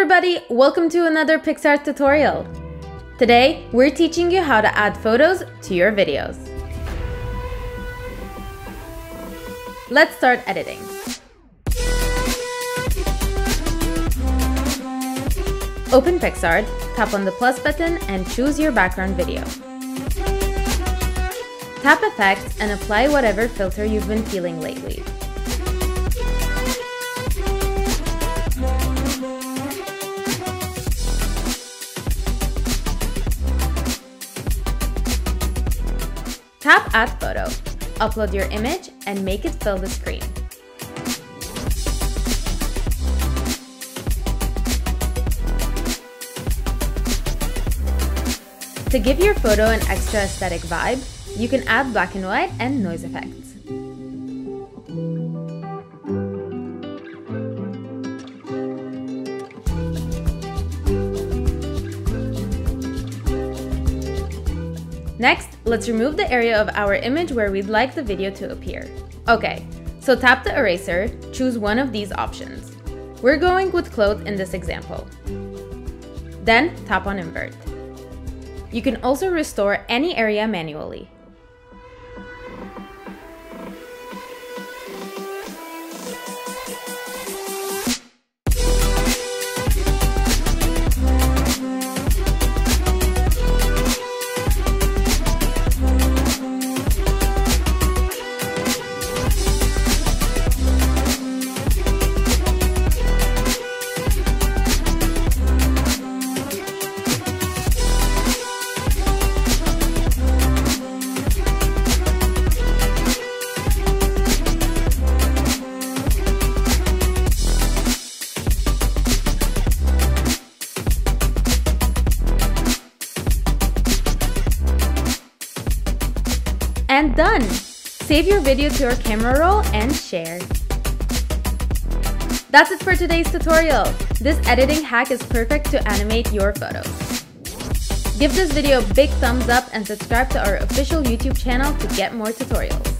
everybody, welcome to another Picsart tutorial. Today, we're teaching you how to add photos to your videos. Let's start editing. Open Picsart, tap on the plus button and choose your background video. Tap Effects and apply whatever filter you've been feeling lately. Tap Add Photo, upload your image and make it fill the screen. To give your photo an extra aesthetic vibe, you can add black and white and noise effects. Next, let's remove the area of our image where we'd like the video to appear. Okay, so tap the eraser, choose one of these options. We're going with clothes in this example. Then tap on Invert. You can also restore any area manually. And done! Save your video to your camera roll and share. That's it for today's tutorial. This editing hack is perfect to animate your photos. Give this video a big thumbs up and subscribe to our official YouTube channel to get more tutorials.